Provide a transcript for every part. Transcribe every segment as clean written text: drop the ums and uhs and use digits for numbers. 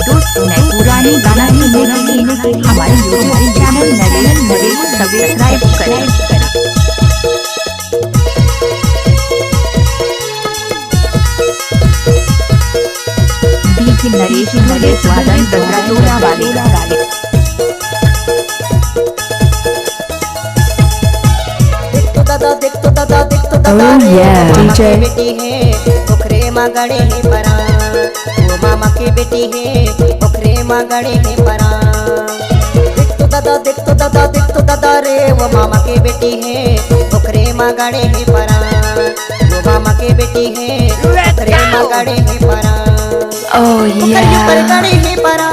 दोस्तों नए पुराने गाना सुनने के लिए हमारे यूट्यूब चैनल नरेश को सब्सक्राइब करें। डीजे नरेश वादन डोरा वाले देख तो दादा DJ बेटी है पोखरे माँ गड़े है परा, वो मामा की बेटी है पोखरे माँ गड़े है परा। देख तो दादा रे वो मामा की बेटी है पोखरे माँ गड़े है परा, वो मामा की बेटी है पोखरे माँ गड़े है परा। ऊपर गड़े है परा,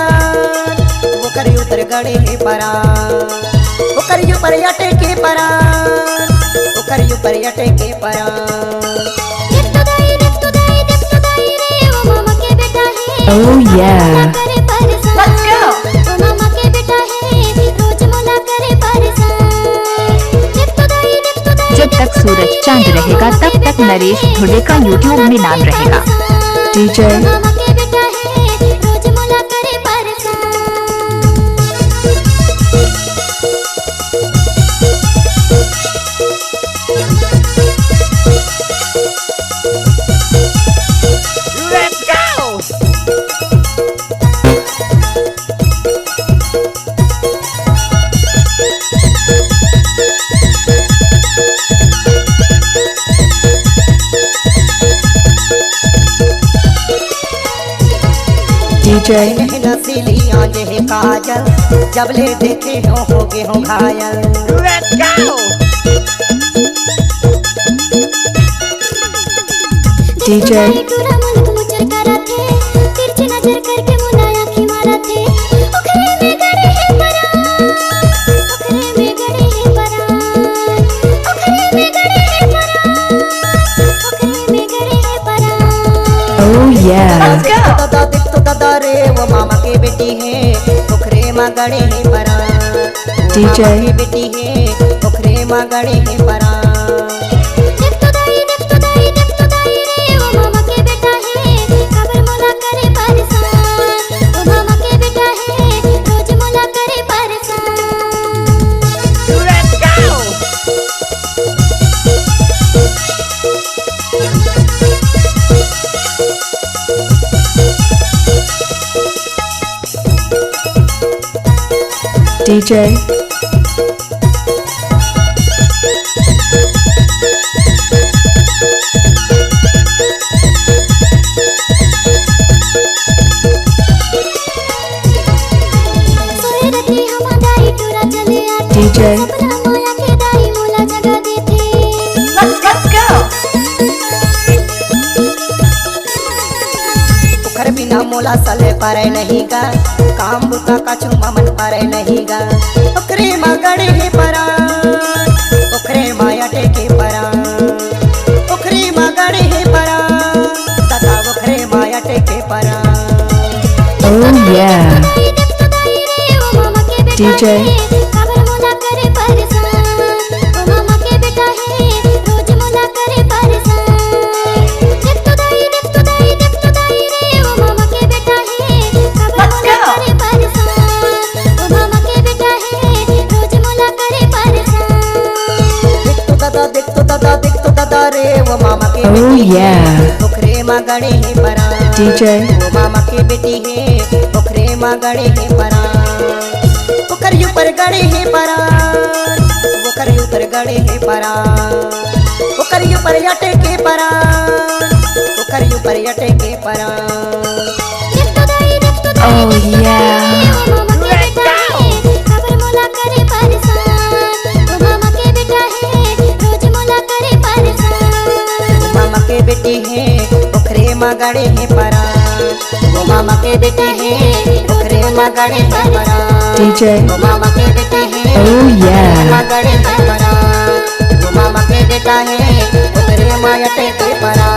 पोखरी उतर गड़े है परा, पोखरी ऊपर अटे के परा, पोखरी ऊपर अटे के परा। Oh yeah. Let's go. जब तक सूरज चांद रहेगा तब तक नरेश धुले का यूट्यूब में नाम रहेगा। डीजे नसीली आँच है काजल, जब ले देखे हो गए हो घायल। DJ Oh yeah. देख तो दादा रे वो मामा की बेटी है पोखरे माँ गड़े है परा, DJ की बेटी है पोखरे माँ गड़े है परा। DJ DJ Let's go. पोखर बिना मोला सले पारे नहीं गा, काम बुता का चुमा मन पारे नहीं गा। पोखरे माँ गड़े है परा, पोखरे माँ अटे के परा, पोखरे माँ गड़े है परा, तथा पोखरे माँ अटे के परा। Oh yeah. DJ देख तो दादा रे वो मामा के Oh बेटी yeah. है पोखरे माँ गड़े है परा, DJ वो मामा की बेटी है पोखरे माँ गड़े है परा। पोखरी ऊपर गड़े है परा, पोखरी उतर गड़े है परा, पोखरी ऊपर अटे के परा, पोखरी ऊपर अटे के परा। Oh yeah. मामा के बेटी है पोखरे माँ गड़े है परा, वो मामा के बेटी है पोखरे माँ गड़े है परा। DJ वो मामा के बेटी है Oh yeah. माँ गड़े है परा, वो मामा के बेटा है पोखरे माँ अटे के परा।